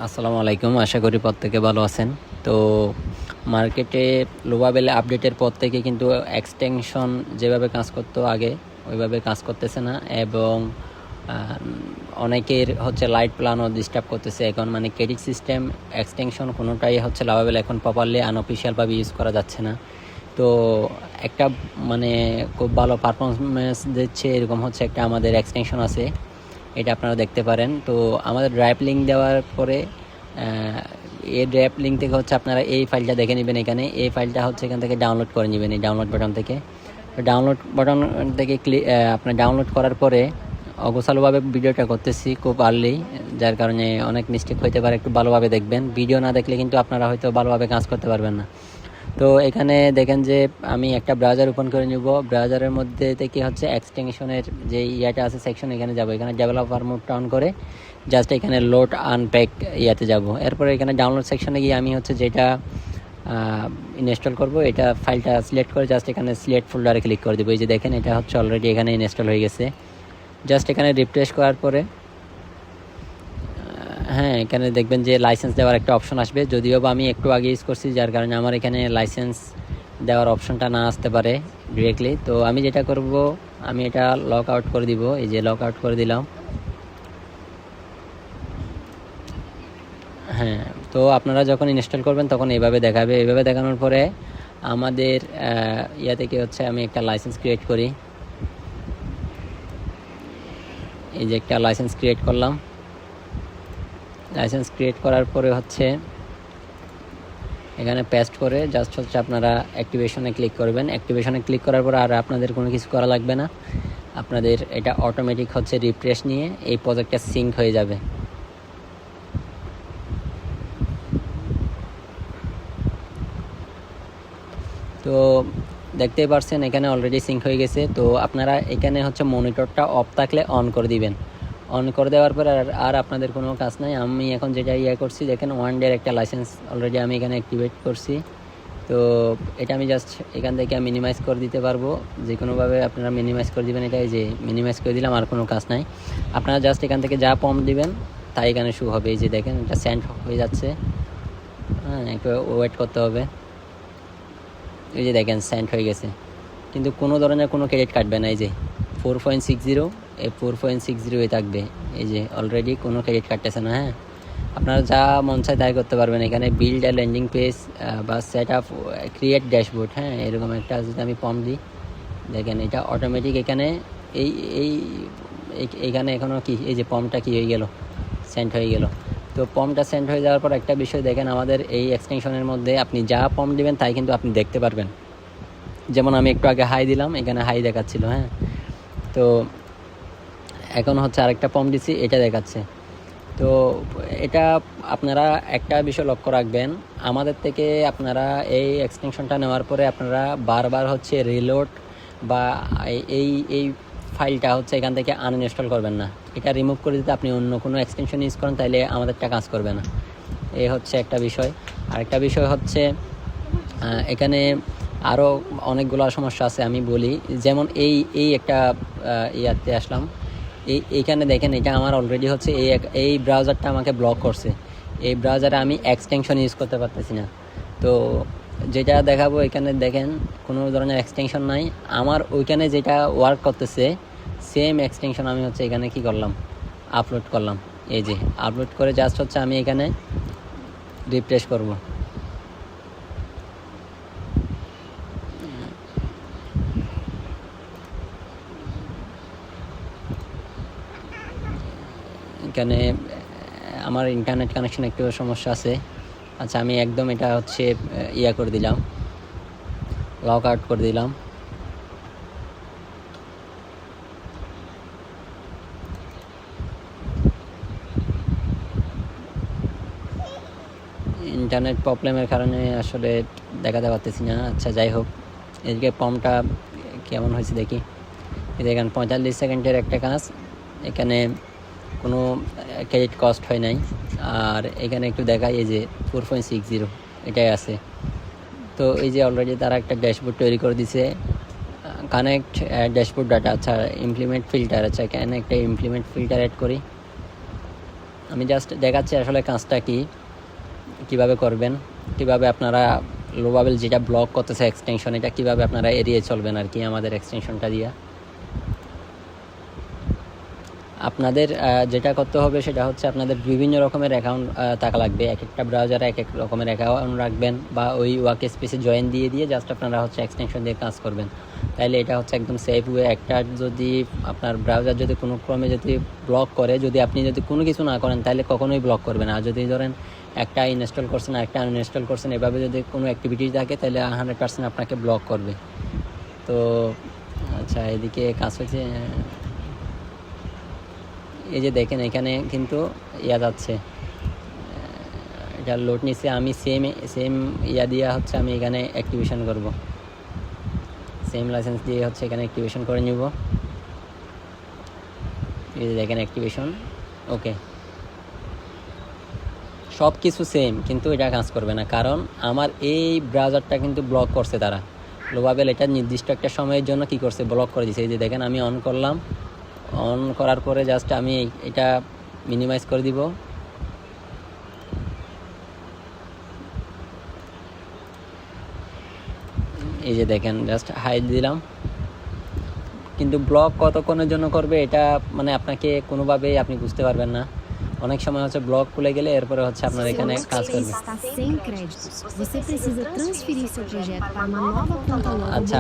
আসসালামু আলাইকুম, আশা করি প্রত্যেকে ভালো আছেন। তো মার্কেটে লোভাবেল আপডেটের পর থেকে কিন্তু এক্সটেনশন যেভাবে কাজ করতো আগে ওইভাবে কাজ করতেছে না, এবং অনেকের হচ্ছে লাইট প্ল্যানও ডিস্টার্ব করতেছে এখন, মানে ক্রেডিট সিস্টেম এক্সটেনশন কোনোটাই হচ্ছে লাভাবেল এখন প্রপারলি আনঅফিসিয়ালভাবে ইউজ করা যাচ্ছে না। তো একটা মানে খুব ভালো পারফরমেন্স দিচ্ছে এরকম হচ্ছে একটা আমাদের এক্সটেনশন আছে, এটা আপনারা দেখতে পারেন। তো আমাদের ড্রাইভ লিঙ্ক দেওয়ার পরে এই ড্রাইভ লিঙ্ক থেকে হচ্ছে আপনারা এই ফাইলটা দেখে নেবেন। এখানে এই ফাইলটা হচ্ছে এখান থেকে ডাউনলোড করে নেবেন, এই ডাউনলোড বাটন থেকে। ডাউনলোড বাটন থেকে আপনার ডাউনলোড করার পরে অগোছালোভাবে ভিডিওটা করতেছি খুব আর্লি, যার কারণে অনেক মিস্টেক হতে পারে, একটু ভালোভাবে দেখবেন। ভিডিও না দেখলে কিন্তু আপনারা হয়তো ভালোভাবে কাজ করতে পারবেন না। তো এখানে দেখেন যে আমি একটা ব্রাউজার ওপেন করে নিব, ব্রাউজারের মধ্যে থেকে হচ্ছে এক্সটেনশনের যে ইয়াটা আছে সেকশন, এখানে যাব। এখানে ডেভেলপার মোডটা অন করে জাস্ট এখানে লোড আনপ্যাক ইয়াতে যাব। এরপরে এখানে ডাউনলোড সেকশনে গিয়ে আমি হচ্ছে যেটা ইনস্টল করব এটা ফাইলটা সিলেক্ট করে জাস্ট এখানে সিলেক্ট ফোল্ডারে ক্লিক করে দেবো। এই যে দেখেন এটা হচ্ছে অলরেডি এখানে ইনস্টল হয়ে গেছে। জাস্ট এখানে রিফ্রেশ করার পরে হ্যাঁ, এখানে দেখবেন যে লাইসেন্স দেওয়ার একটা অপশন আসবে, যদিও বা আমি একটু আগে ইউজ করছি যার কারণে আমার এখানে লাইসেন্স দেওয়ার অপশনটা না আসতে পারে ডিরেক্টলি। তো আমি যেটা করব, আমি এটা লক আউট করে দিব। এই যে লক আউট করে দিলাম। হ্যাঁ, তো আপনারা যখন ইনস্টল করবেন তখন এইভাবে দেখাবে। এইভাবে দেখানোর পরে আমাদের ইয়া থেকে হচ্ছে আমি একটা লাইসেন্স ক্রিয়েট করি। এই যে একটা লাইসেন্স ক্রিয়েট করলাম। লাইসেন্স ক্রিয়েট করার পরে হচ্ছে এখানে পেস্ট করে জাস্ট হচ্ছে আপনারা অ্যাক্টিভেশনে ক্লিক করবেন। অ্যাক্টিভেশনে ক্লিক করার পর আর আপনাদের কোনো কিছু করা লাগবে না, আপনাদের এটা অটোমেটিক হচ্ছে রিফ্রেশ নিয়ে এই প্রজেক্টটা সিঙ্ক হয়ে যাবে। তো দেখতেই পারছেন এখানে অলরেডি সিঙ্ক হয়ে গেছে। তো আপনারা এখানে হচ্ছে মনিটরটা অফ থাকলে অন করে দিবেন। অন করে দেওয়ার পর আর আপনাদের কোনো কাজ নাই। আমি এখন যেটা করছি দেখেন, ওয়ান ডের একটা লাইসেন্স অলরেডি আমি এখানে অ্যাক্টিভেট করছি। তো এটা আমি জাস্ট এখান থেকে মিনিমাইজ করে দিতে পারবো, যে কোনোভাবে আপনারা মিনিমাইজ করে দিবেন। এটাই যে মিনিমাইজ করে দিলাম, আর কোনো কাজ নাই। আপনারা জাস্ট এখান থেকে যা প্রম্পট দিবেন তাই এখানে শু হবে। এই যে দেখেন এটা সেন্ড হয়ে যাচ্ছে। হ্যাঁ, একটু ওয়েট করতে হবে। এই যে দেখেন সেন্ড হয়ে গেছে, কিন্তু কোনো ধরনের কোনো ক্রেডিট কাটবে না। এই যে 4.60, এই 4.60 থাকবে। এই যে অলরেডি কোনো ক্রেডিট কাটতেছে না। হ্যাঁ, আপনারা যা মন চায় তাই করতে পারবেন। এখানে বিল্ড এ ল্যান্ডিং পেজ বা সেট আপ ক্রিয়েট ড্যাশবোর্ড, হ্যাঁ, এরকম একটা যদি আমি প্রম্পট দিই দেখেন এটা অটোমেটিক এখানে এই এই এইখানে এখনও কি এই যে প্রম্পটটা কি হয়ে গেল, সেন্ড হয়ে গেল। তো প্রম্পটটা সেন্ড হয়ে যাওয়ার পর একটা বিষয় দেখেন, আমাদের এই এক্সটেনশনের মধ্যে আপনি যা প্রম্পট দিবেন তাই কিন্তু আপনি দেখতে পারবেন। যেমন আমি একটু আগে হাই দিলাম, এখানে হাই দেখাচ্ছিল। হ্যাঁ, তো এখন হচ্ছে আরেকটা প্রম্পট দিচ্ছি, এটা দেখাচ্ছে। তো এটা আপনারা একটা বিষয় লক্ষ্য রাখবেন, আমাদের থেকে আপনারা এই এক্সটেনশনটা নেওয়ার পরে আপনারা বারবার হচ্ছে রিলোড বা এই এই ফাইলটা হচ্ছে এখান থেকে আনইনস্টল করবেন না। এটা রিমুভ করে দিতে আপনি অন্য কোনো এক্সটেনশন ইউজ করেন, তাইলে আমাদেরটা কাজ করবে না। এই হচ্ছে একটা বিষয়। আরেকটা বিষয় হচ্ছে এখানে আরও অনেকগুলো সমস্যা আছে, আমি বলি। যেমন এই একটা ইয়াতে আসলাম, এইখানে দেখেন এটা আমার অলরেডি হচ্ছে এই ব্রাউজারটা আমাকে ব্লক করছে। এই ব্রাউজারে আমি এক্সটেনশন ইউজ করতে পারতেছি না। তো যেটা দেখাবো এখানে দেখেন কোনো ধরনের এক্সটেনশন নাই। আমার ওইখানে যেটা ওয়ার্ক করতেছে সেম এক্সটেনশন আমি হচ্ছে এখানে কি করলাম, আপলোড করলাম। এই যে আপলোড করে জাস্ট হচ্ছে আমি এখানে রিফ্রেশ করব। এখানে আমার ইন্টারনেট কানেকশন একটু সমস্যা আছে। আচ্ছা, আমি একদম এটা হচ্ছে করে দিলাম, লক আউট করে দিলাম। ইন্টারনেট প্রবলেমের কারণে আসলে দেখাতে পারতেছি না। আচ্ছা, যাই হোক, এদিকে প্রম্পটটা কেমন হয়েছে দেখি। দেখেন 45 সেকেন্ডের একটা কাজ, এখানে কোনো ক্রেডিট কস্ট হয় নাই। আর এখানে একটু দেখাই, এই যে 4.60 এটাই আছে। তো এই যে অলরেডি তারা একটা ড্যাশবোর্ড তৈরি করে দিছে, কানেক্ট ড্যাশবোর্ড ডাটা। আচ্ছা, ইমপ্লিমেন্ট ফিল্টার। আচ্ছা, এখানে একটা ইমপ্লিমেন্ট ফিল্টার অ্যাড করি। আমি জাস্ট দেখাচ্ছি আসলে কাজটা কীভাবে করবেন, কীভাবে আপনারা লোবাবেল যেটা ব্লক করতেছে এক্সটেনশন, এটা কীভাবে আপনারা এড়িয়ে চলবেন আর কি আমাদের এক্সটেনশনটা দিয়ে। আপনাদের যেটা করতে হবে সেটা হচ্ছে আপনাদের বিভিন্ন রকমের অ্যাকাউন্ট থাকা লাগবে। এক একটা ব্রাউজারে এক এক রকমের অ্যাকাউন্ট রাখবেন বা ওই ওয়ার্ক স্পেসে জয়েন দিয়ে জাস্ট আপনারা হচ্ছে এক্সটেনশন দিয়ে কাজ করবেন। তাইলে এটা হচ্ছে একদম সেফ ওয়ে। একটা যদি আপনার ব্রাউজার যদি কোনো ক্রমে যদি ব্লক করে, যদি আপনি যদি কোনো কিছু না করেন তাহলে কখনোই ব্লক করবে না। আর যদি ধরেন একটা ইনস্টল করছেন একটা আনইনস্টল করছেন, এভাবে যদি কোনো অ্যাক্টিভিটি থাকে তাহলে 100% আপনাকে ব্লক করবে। তো আচ্ছা, এদিকে কাজ হচ্ছে, এই যে দেখেন এখানে কিন্তু যাচ্ছে, এটা লোড নিচ্ছে। আমি সেম দিয়া হচ্ছে আমি এখানে অ্যাক্টিভেশন করব, সেম লাইসেন্স দিয়ে হচ্ছে এখানে অ্যাক্টিভেশন করে নিব। এই যে দেখেন অ্যাক্টিভেশন, ওকে, সব কিছু সেম, কিন্তু এটা কাজ করবে না কারণ আমার এই ব্রাউজারটা কিন্তু ব্লক করছে তারা। লোবাবেল এটা নির্দিষ্ট একটা সময়ের জন্য কি করছে, ব্লক করে দিয়েছে। এই যে দেখেন আমি অন করলাম, অন করার পরে জাস্ট আমি এটা মিনিমাইজ করে দিব। এই যে দেখেন জাস্ট হাইড দিলাম, কিন্তু ব্লক কতক্ষণের জন্য করবে এটা মানে আপনাকে কোনোভাবেই আপনি বুঝতে পারবেন না। অনেক সময় হচ্ছে ব্লক খুলে গেলে এরপরে হচ্ছে আপনার এখানে কাজ করবে। আচ্ছা,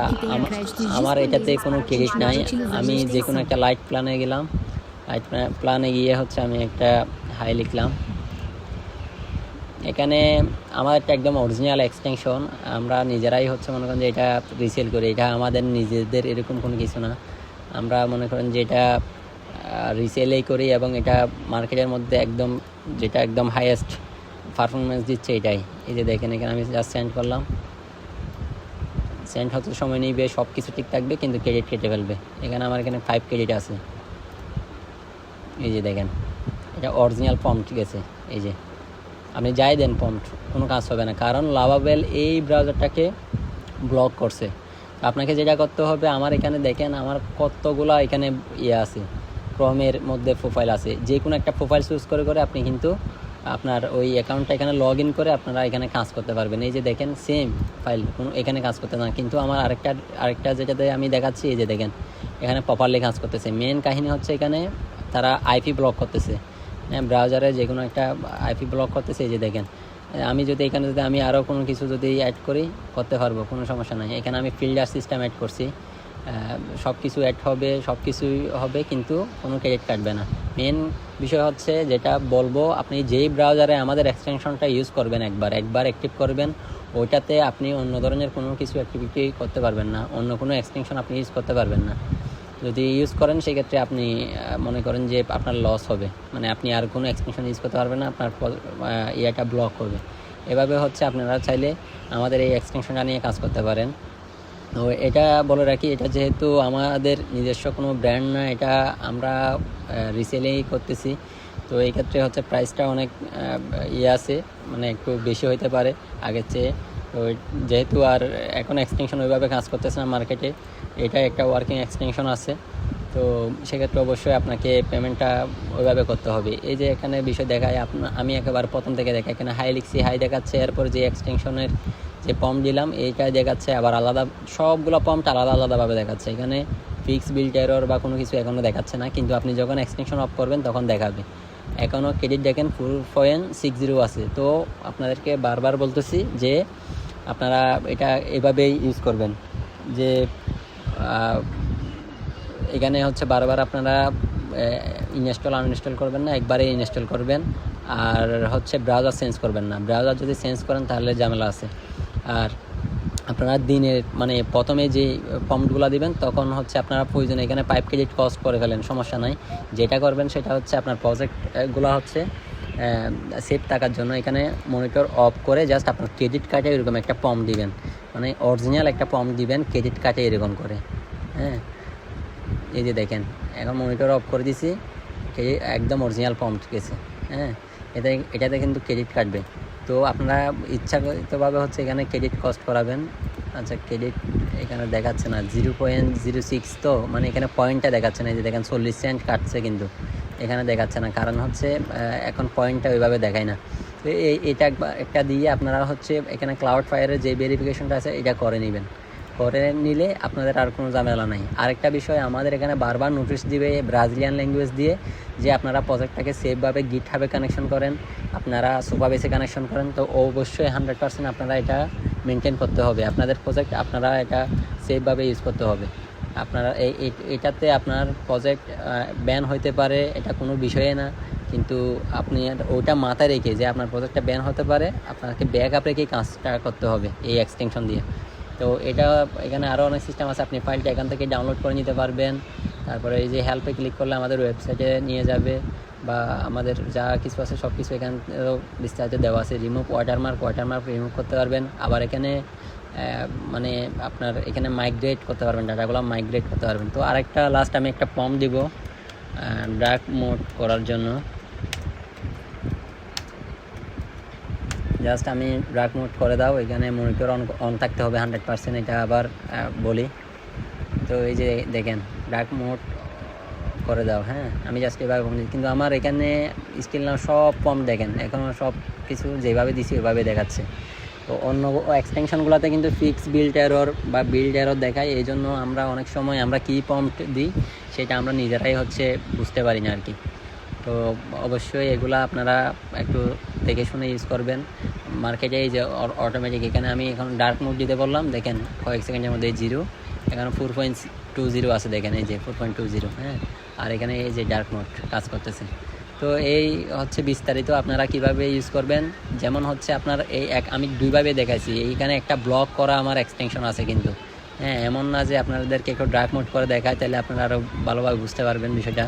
আমার এটাতে কোনো ক্রেডিট নাই। আমি যে কোনো একটা লাইট প্ল্যানে গেলাম, লাইট প্ল্যানে গিয়ে হচ্ছে আমি একটা হাই লিখলাম। এখানে আমার একটা একদম অরিজিনাল এক্সটেনশন, আমরা নিজেরাই হচ্ছে মনে করেন যে এটা রিসেল করি, এটা আমাদের নিজেদের এরকম কোনো কিছু না। আমরা মনে করেন যে এটা রিসেলেই করি এবং এটা মার্কেটের মধ্যে একদম যেটা একদম হাইয়েস্ট পারফরমেন্স দিচ্ছে এটাই। এই যে দেখেন এখানে আমি জাস্ট সেন্ড করলাম, সেন্ড হতে সময় নিবে, সব কিছু ঠিক থাকবে, কিন্তু ক্রেডিট কেটে ফেলবে। এখানে আমার এখানে 5 ক্রেডিট আছে। এই যে দেখেন এটা অরিজিনাল প্রম্পট গেছে। এই যে আপনি যাই দেন প্রম্পট কোনো কাজ হবে না, কারণ লাভাবেল এই ব্রাউজারটাকে ব্লক করছে। আপনাকে যেটা করতে হবে, আমার এখানে দেখেন আমার কতগুলো এখানে আছে, ক্রমের মধ্যে প্রোফাইল আছে। যে কোনো একটা প্রোফাইল চুজ করে আপনি কিন্তু আপনার ওই অ্যাকাউন্টটা এখানে লগ ইন করে আপনারা এখানে কাজ করতে পারবেন। এই যে দেখেন সেম ফাইল, কোনো এখানে কাজ করতে না, কিন্তু আমার আরেকটা যেটাতে আমি দেখাচ্ছি, এই যে দেখেন এখানে প্রপারলি কাজ করতেছে। মেন কাহিনী হচ্ছে এখানে তারা আইপি ব্লক করতেছে, ব্রাউজারে যে কোনো একটা আইপি ব্লক করতেছে। এই যে দেখেন আমি যদি এখানে যদি আমি আরও কোনো কিছু যদি অ্যাড করি করতে পারবো, কোনো সমস্যা নাই। এখানে আমি ফিল্টার সিস্টেম অ্যাড করছি, সব কিছু অ্যাড হবে, সব কিছুই হবে, কিন্তু কোনো ক্রেডিট কাটবে না। মেন বিষয় হচ্ছে যেটা বলবো, আপনি যেই ব্রাউজারে আমাদের এক্সটেনশনটা ইউজ করবেন একবার অ্যাক্টিভ করবেন, ওইটাতে আপনি অন্য ধরনের কোনো কিছু অ্যাক্টিভিটি করতে পারবেন না, অন্য কোনো এক্সটেনশন আপনি ইউজ করতে পারবেন না। যদি ইউজ করেন সেক্ষেত্রে আপনি মনে করেন যে আপনার লস হবে, মানে আপনি আর কোনো এক্সটেনশন ইউজ করতে পারবেন না, আপনার ইয়েটা ব্লক হবে। এভাবে হচ্ছে আপনারা চাইলে আমাদের এই এক্সটেনশনটা নিয়ে কাজ করতে পারেন। তো এটা বলে রাখি, এটা যেহেতু আমাদের নিজস্ব কোনো ব্র্যান্ড না, এটা আমরা রিসেলেই করতেছি। তো এই ক্ষেত্রে হচ্ছে প্রাইসটা অনেক আছে, মানে একটু বেশি হইতে পারে আগের চেয়ে। তো যেহেতু আর এখন এক্সটেনশন ওইভাবে কাজ করতেছে না মার্কেটে, এটা একটা ওয়ার্কিং এক্সটেনশন আছে, তো সেক্ষেত্রে অবশ্যই আপনাকে পেমেন্টটা ওইভাবে করতে হবে। এই যে এখানে বিষয় দেখায়, আমি একেবারে প্রথম থেকে দেখাই, এখানে হাই লিখছি, হাই দেখাচ্ছে, এরপর যে এক্সটেনশনের যে পম্প দিলাম এইটাই দেখাচ্ছে, আবার আলাদা সবগুলো পম্পটা আলাদাভাবে দেখাচ্ছে। এখানে ফিক্স বিল্ড এরর বা কোনো কিছু এখনও দেখাচ্ছে না, কিন্তু আপনি যখন এক্সটেনশন অফ করবেন তখন দেখাবে। এখনও ক্রেডিট দেখেন 4.60 আছে। তো আপনাদেরকে বারবার বলতেছি যে আপনারা এটা এভাবেই ইউজ করবেন, যে এখানে হচ্ছে বারবার আপনারা ইনস্টল আনইনস্টল করবেন না, একবারে ইনস্টল করবেন। আর হচ্ছে ব্রাউজার চেঞ্জ করবেন না, ব্রাউজার যদি চেঞ্জ করেন তাহলে ঝামেলা আছে। আর আপনারা দিনের মানে প্রথমে যে পম্পগুলো দিবেন তখন হচ্ছে আপনারা প্রয়োজনে এখানে 5 ক্রেডিট কস্ট করে ফেলেন, সমস্যা নাই। যেটা করবেন সেটা হচ্ছে আপনার প্রজেক্টগুলো হচ্ছে সেফ থাকার জন্য এখানে মনিটর অফ করে জাস্ট আপনার ক্রেডিট কার্ডে এরকম একটা পম্প দিবেন, মানে অরিজিনাল একটা পম্প দিবেন ক্রেডিট কার্ডে এরকম করে। হ্যাঁ, এই যে দেখেন এখন মনিটর অফ করে দিছি, একদম অরিজিনাল পম্প গেছে। হ্যাঁ, এটাতে কিন্তু ক্রেডিট কাটবে। তো আপনারা ইচ্ছাকৃতভাবে হচ্ছে এখানে ক্রেডিট কস্ট করাবেন। আচ্ছা, ক্রেডিট এখানে দেখাচ্ছে না, 0.06, তো মানে এখানে পয়েন্টটা দেখাচ্ছে না। এই যে দেখেন 40 সেন্ট কাটছে, কিন্তু এখানে দেখাচ্ছে না, কারণ হচ্ছে এখন পয়েন্টটা ওইভাবে দেখায় না। তো এটা একটা দিয়ে আপনারা হচ্ছে এখানে ক্লাউডফায়ারের যে ভেরিফিকেশনটা আছে এটা করে নেবেন। করে নিলে আপনাদের আর কোনো ঝামেলা নাই। আরেকটা বিষয়, আমাদের এখানে বারবার নোটিশ দিবে ব্রাজিলিয়ান ল্যাঙ্গুয়েজ দিয়ে যে আপনারা প্রজেক্টটাকে সেফভাবে গিটহাবে কানেকশন করেন, আপনারা সুপারবেসে কানেকশন করেন। তো অবশ্যই 100% আপনারা এটা মেনটেন করতে হবে। আপনাদের প্রজেক্ট আপনারা এটা সেফভাবে ইউজ করতে হবে। আপনারা এটাতে আপনার প্রজেক্ট ব্যান হইতে পারে, এটা কোনো বিষয়ে না, কিন্তু আপনি ওইটা মাথায় রেখে যে আপনার প্রজেক্টটা ব্যান হতে পারে, আপনাকে ব্যাকআপ রেখেই কাজটা করতে হবে এই এক্সটেনশন দিয়ে। তো এটা এখানে আরও অনেক সিস্টেম আছে, আপনি ফাইলটা এখান থেকে ডাউনলোড করে নিতে পারবেন। তারপরে এই যে হেল্পে ক্লিক করলে আমাদের ওয়েবসাইটে নিয়ে যাবে, বা আমাদের যা কিছু আছে সব কিছু এখানে বিস্তারিত দেওয়া আছে। রিমুভ ওয়াটারমার্ক রিমুভ করতে পারবেন। আবার এখানে মানে আপনার এখানে মাইগ্রেট করতে পারবেন, ডাটাগুলো মাইগ্রেট করতে পারবেন। তো আরেকটা লাস্ট আমি একটা ফর্ম দিব ডার্ক মোড করার জন্য। জাস্ট আমি ডার্ক মোড করে দাও, এখানে মনিটর অন থাকতে হবে 100%, এটা আবার বলি। তো এই যে দেখেন ডার্ক মোড করে দাও, হ্যাঁ আমি জাস্ট এভাবে বলছি, কিন্তু আমার এখানে স্টিল নাও সব ফর্ম দেখেন এখনও সব কিছু যেভাবে দিছি ওইভাবে দেখাচ্ছে। তো অন্য এক্সটেনশনগুলোতে কিন্তু ফিক্স বিল্ড এরর বা বিল্ড এরর দেখায়, এই জন্য আমরা অনেক সময় আমরা কী প্রম্পট দিই সেটা আমরা নিজেরাই হচ্ছে বুঝতে পারি না আর কি। তো অবশ্যই এগুলা আপনারা একটু দেখে শুনে ইউজ করবেন। মার্কেটে এই যে অটোমেটিক এখানে আমি এখন ডার্ক মোড দিতে বললাম, দেখেন কয়েক সেকেন্ডের মধ্যে 0, এখানে 4.20 আছে, দেখেন এই যে 4.20, হ্যাঁ। আর এখানে এই যে ডার্ক মোড কাজ করতেছে। তো এই হচ্ছে বিস্তারিত আপনারা কিভাবে ইউজ করবেন। যেমন হচ্ছে আপনার আমি দুইভাবে দেখাইছি, এইখানে একটা ব্লক করা আমার এক্সটেনশন আছে কিন্তু, হ্যাঁ এমন না যে আপনাদেরকে একটু ডার্ক মোড করে দেখায়, তাহলে আপনারা আরও ভালোভাবে বুঝতে পারবেন বিষয়টা।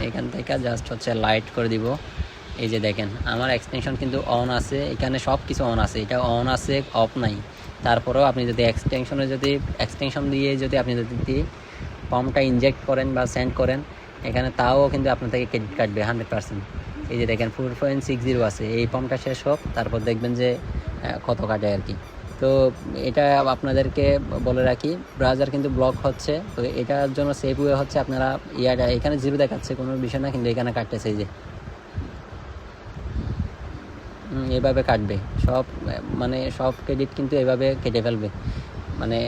এখান থেকে জাস্ট হচ্ছে লাইট করে দিব। এই যে দেখেন আমার এক্সটেনশন কিন্তু অন আছে, এখানে সব কিছু অন আছে, এটা অন আছে অফ নাই। তারপরেও আপনি যদি এক্সটেনশন দিয়ে যদি আপনি যদি ফর্মটা ইনজেক্ট করেন বা সেন্ড করেন এখানে, তাও কিন্তু আপনার থেকে ক্রেডিট কাটবে 100%। এই যে দেখেন 4.60 আছে, এই ফর্মটা শেষ হোক তারপর দেখবেন যে কত কাটে আর কি। তো এটা আপনাদেরকে বলে রাখি, ব্রাউজার কিন্তু ব্লক হচ্ছে, তো এটার জন্য সেফ ওয়ে হচ্ছে আপনারা এখানে 0 দেখাচ্ছে কোনো বিষয় না, কিন্তু এখানে কাটতেছে এই যে এভাবে কাটবে সব, মানে সব ক্রেডিট কিন্তু এভাবে কেটে ফেলবে। মানে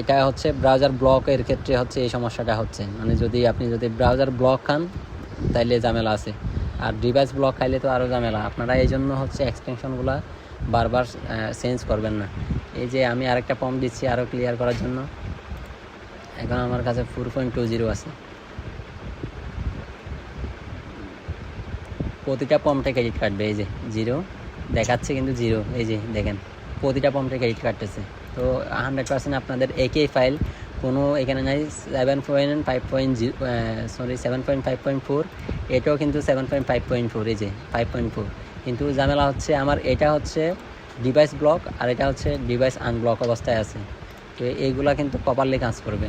এটা হচ্ছে ব্রাউজার ব্লকের ক্ষেত্রে হচ্ছে এই সমস্যাটা হচ্ছে, মানে যদি ব্রাউজার ব্লক খান তাইলে ঝামেলা আছে, আর ডিভাইস ব্লক খাইলে তো আরও ঝামেলা। আপনারা এই জন্য হচ্ছে এক্সটেনশনগুলো বারবার চেঞ্জ করবেন না। এই যে আমি আরেকটা ফর্ম দিচ্ছি আরও ক্লিয়ার করার জন্য, এখন আমার কাছে 4.20 আছে, প্রতিটা পম্পে ক্রেডিট কাটবে। এই যে 0 দেখাচ্ছে কিন্তু 0, এই যে দেখেন প্রতিটা পম্পে ক্রেডিট কাটতেছে। তো 100% আপনাদের একই ফাইল, কোনো এখানে নাই 7.5.4, এটাও কিন্তু 7.5.4, এই যে 5.4। কিন্তু ঝামেলা হচ্ছে আমার এটা হচ্ছে ডিভাইস ব্লক আর এটা হচ্ছে ডিভাইস আনব্লক অবস্থায় আছে। তো এইগুলা কিন্তু প্রপারলি কাজ করবে।